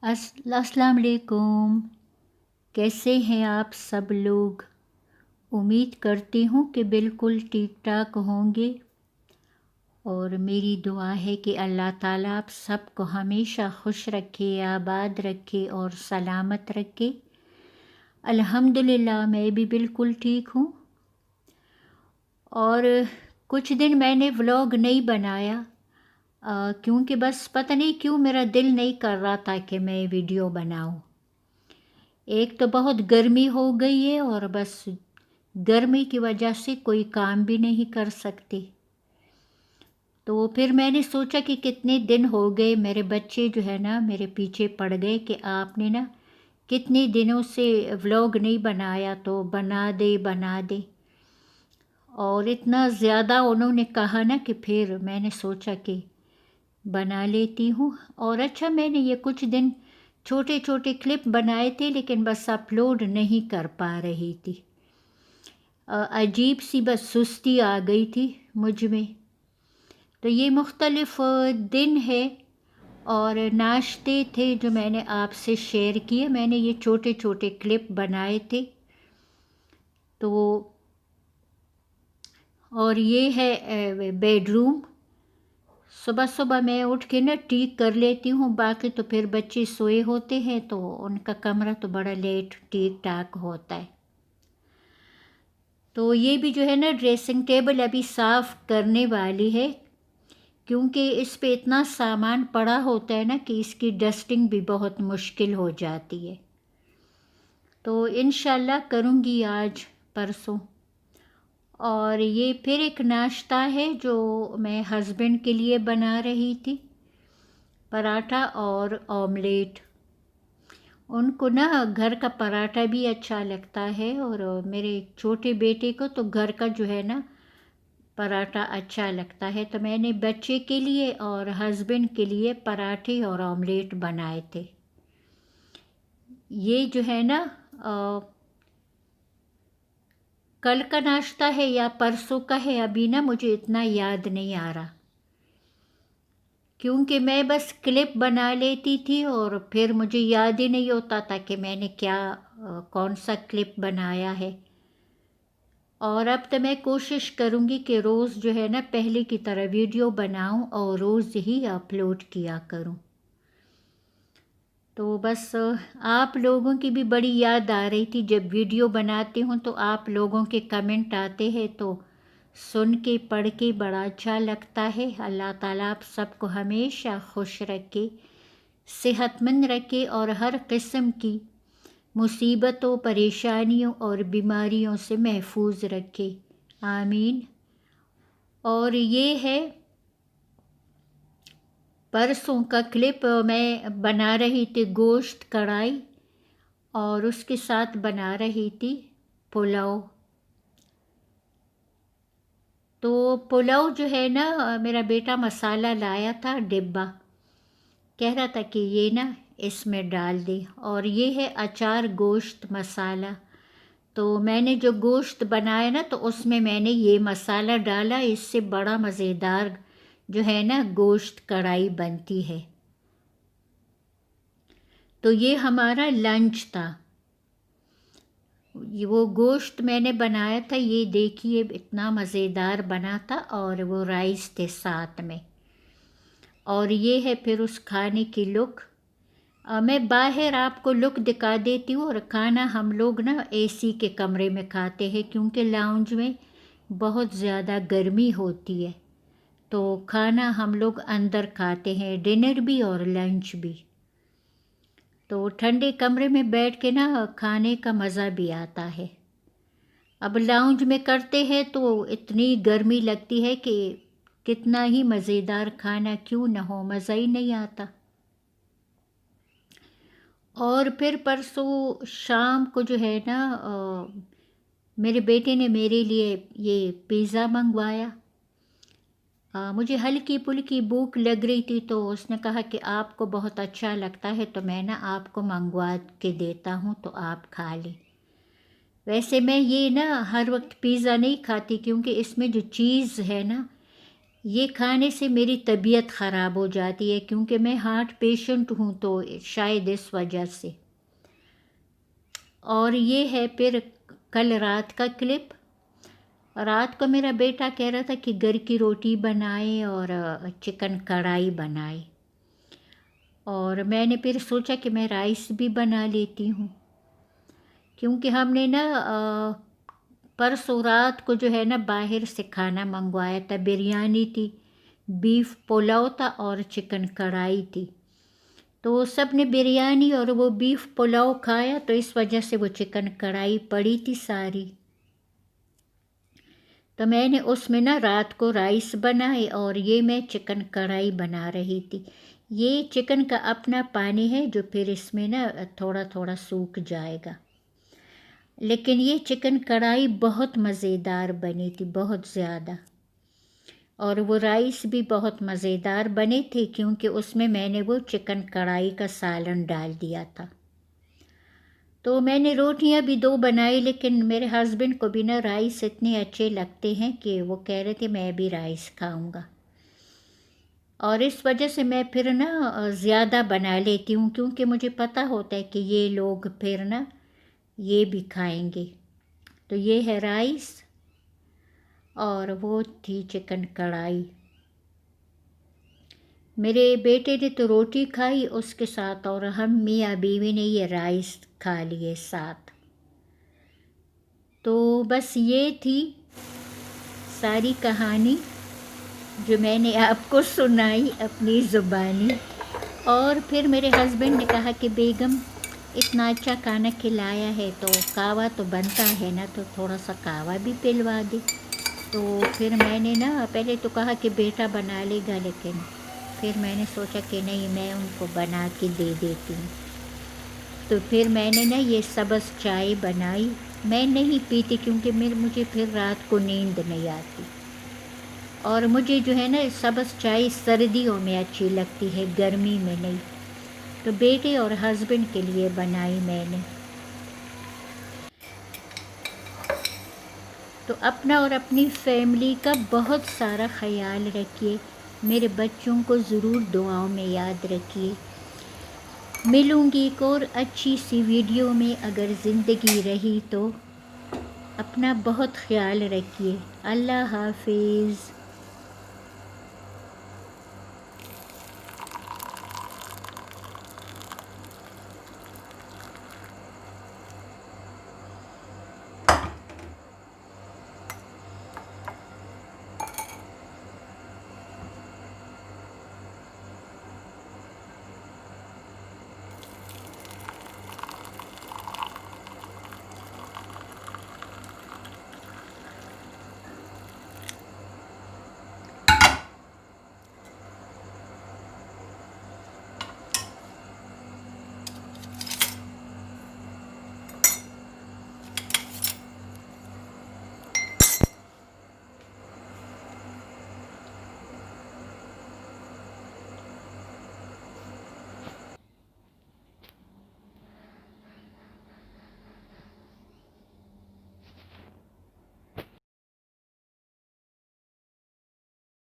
अस्सलाम वालेकुम। कैसे हैं आप सब लोग? उम्मीद करती हूँ कि बिल्कुल ठीक ठाक होंगे और मेरी दुआ है कि अल्लाह ताला आप सबको हमेशा खुश रखे, आबाद रखे और सलामत रखे। अल्हम्दुलिल्लाह मैं भी बिल्कुल ठीक हूँ। और कुछ दिन मैंने व्लॉग नहीं बनाया क्योंकि बस पता नहीं क्यों मेरा दिल नहीं कर रहा था कि मैं वीडियो बनाऊँ। एक तो बहुत गर्मी हो गई है और बस गर्मी की वजह से कोई काम भी नहीं कर सकते। तो फिर मैंने सोचा कि कितने दिन हो गए, मेरे बच्चे जो है ना मेरे पीछे पड़ गए कि आपने ना कितने दिनों से व्लॉग नहीं बनाया, तो बना दे। और इतना ज़्यादा उन्होंने कहा ना कि फिर मैंने सोचा कि बना लेती हूँ। और अच्छा, मैंने ये कुछ दिन छोटे छोटे क्लिप बनाए थे लेकिन बस अपलोड नहीं कर पा रही थी। अजीब सी बस सुस्ती आ गई थी मुझ में। तो ये मुख्तलिफ़ दिन है और नाश्ते थे जो मैंने आपसे शेयर किए। मैंने ये छोटे छोटे क्लिप बनाए थे। तो और ये है बेडरूम। सुबह सुबह मैं उठ के ना ठीक कर लेती हूँ, बाकी तो फिर बच्चे सोए होते हैं तो उनका कमरा तो बड़ा लेट ठीक ठाक होता है। तो ये भी जो है ना ड्रेसिंग टेबल अभी साफ़ करने वाली है क्योंकि इस पे इतना सामान पड़ा होता है ना कि इसकी डस्टिंग भी बहुत मुश्किल हो जाती है। तो इंशाल्लाह करूँगी आज परसों। और ये फिर एक नाश्ता है जो मैं हस्बैंड के लिए बना रही थी, पराठा और ऑमलेट। उनको ना घर का पराठा भी अच्छा लगता है और मेरे छोटे बेटे को तो घर का जो है ना पराठा अच्छा लगता है। तो मैंने बच्चे के लिए और हस्बैंड के लिए पराठे और ऑमलेट बनाए थे। ये जो है ना कल का नाश्ता है या परसों का है, अभी ना मुझे इतना याद नहीं आ रहा क्योंकि मैं बस क्लिप बना लेती थी और फिर मुझे याद ही नहीं होता था कि मैंने क्या कौन सा क्लिप बनाया है। और अब तो मैं कोशिश करूँगी कि रोज़ जो है ना पहले की तरह वीडियो बनाऊँ और रोज़ ही अपलोड किया करूँ। तो बस आप लोगों की भी बड़ी याद आ रही थी। जब वीडियो बनाती हूँ तो आप लोगों के कमेंट आते हैं तो सुन के पढ़ के बड़ा अच्छा लगता है। अल्लाह ताला आप सबको हमेशा खुश रखे, सेहतमंद रखे और हर किस्म की मुसीबतों, परेशानियों और बीमारियों से महफूज रखे, आमीन। और ये है परसों का क्लिप। मैं बना रही थी गोश्त कढ़ाई और उसके साथ बना रही थी पुलाव। तो पुलाव जो है ना मेरा बेटा मसाला लाया था डिब्बा, कह रहा था कि ये ना इसमें डाल दे। और ये है अचार गोश्त मसाला। तो मैंने जो गोश्त बनाया ना तो उसमें मैंने ये मसाला डाला, इससे बड़ा मज़ेदार जो है ना गोश्त कढ़ाई बनती है। तो ये हमारा लंच था। ये वो गोश्त मैंने बनाया था, ये देखिए इतना मज़ेदार बना था और वो राइस थे साथ में। और ये है फिर उस खाने की लुक। मैं बाहर आपको लुक दिखा देती हूँ। और खाना हम लोग ना एसी के कमरे में खाते हैं क्योंकि लाउंज में बहुत ज़्यादा गर्मी होती है। तो खाना हम लोग अंदर खाते हैं, डिनर भी और लंच भी। तो ठंडे कमरे में बैठ के ना खाने का मज़ा भी आता है। अब लाउंज में करते हैं तो इतनी गर्मी लगती है कि कितना ही मज़ेदार खाना क्यों ना हो, मज़ा ही नहीं आता। और फिर परसों शाम को जो है ना मेरे बेटे ने मेरे लिए ये पिज़्ज़ा मंगवाया। मुझे हल्की फुल्की भूख लग रही थी तो उसने कहा कि आपको बहुत अच्छा लगता है तो मैं ना आपको मंगवा के देता हूँ तो आप खा लें। वैसे मैं ये ना हर वक्त पिज़्ज़ा नहीं खाती क्योंकि इसमें जो चीज़ है ना ये खाने से मेरी तबीयत ख़राब हो जाती है क्योंकि मैं हार्ट पेशेंट हूँ, तो शायद इस वजह से। और ये है फिर कल रात का क्लिप। रात को मेरा बेटा कह रहा था कि घर की रोटी बनाए और चिकन कढ़ाई बनाए, और मैंने फिर सोचा कि मैं राइस भी बना लेती हूँ, क्योंकि हमने ना परसों रात को जो है ना बाहर से खाना मंगवाया था। बिरयानी थी, बीफ पुलाव था और चिकन कढ़ाई थी। तो सब ने बिरयानी और वो बीफ पुलाव खाया, तो इस वजह से वो चिकन कढ़ाई पड़ी थी सारी। तो मैंने उसमें ना रात को राइस बनाए और ये मैं चिकन कढ़ाई बना रही थी। ये चिकन का अपना पानी है जो फिर इसमें ना थोड़ा थोड़ा सूख जाएगा। लेकिन ये चिकन कढ़ाई बहुत मज़ेदार बनी थी, बहुत ज़्यादा। और वो राइस भी बहुत मज़ेदार बने थे क्योंकि उसमें मैंने वो चिकन कढ़ाई का सालन डाल दिया था। तो मैंने रोटियां भी 2 बनाई, लेकिन मेरे हस्बैंड को भी ना राइस इतने अच्छे लगते हैं कि वो कह रहे थे मैं भी राइस खाऊंगा, और इस वजह से मैं फिर ना ज़्यादा बना लेती हूँ क्योंकि मुझे पता होता है कि ये लोग फिर ना ये भी खाएंगे। तो ये है राइस और वो थी चिकन कढ़ाई। मेरे बेटे ने तो रोटी खाई उसके साथ, और हम मियाँ बीवी ने ये राइस खा लिए साथ। तो बस ये थी सारी कहानी जो मैंने आपको सुनाई अपनी ज़ुबानी। और फिर मेरे हस्बैंड ने कहा कि बेगम इतना अच्छा खाना खिलाया है तो कहवा तो बनता है ना, तो थोड़ा सा कहवा भी पिलवा दे। तो फिर मैंने ना पहले तो कहा कि बेटा बना लेगा, लेकिन फिर मैंने सोचा कि नहीं, मैं उनको बना के दे देती हूँ। तो फिर मैंने ना ये सब्ज़ चाय बनाई। मैं नहीं पीती क्योंकि मुझे फिर रात को नींद नहीं आती, और मुझे जो है ना सब्ज़ चाय सर्दियों में अच्छी लगती है, गर्मी में नहीं। तो बेटे और हस्बैंड के लिए बनाई मैंने। तो अपना और अपनी फैमिली का बहुत सारा ख्याल रखिए। मेरे बच्चों को ज़रूर दुआओं में याद रखिए। मिलूँगी एक और अच्छी सी वीडियो में, अगर ज़िंदगी रही तो। अपना बहुत ख्याल रखिए। अल्लाह हाफिज़।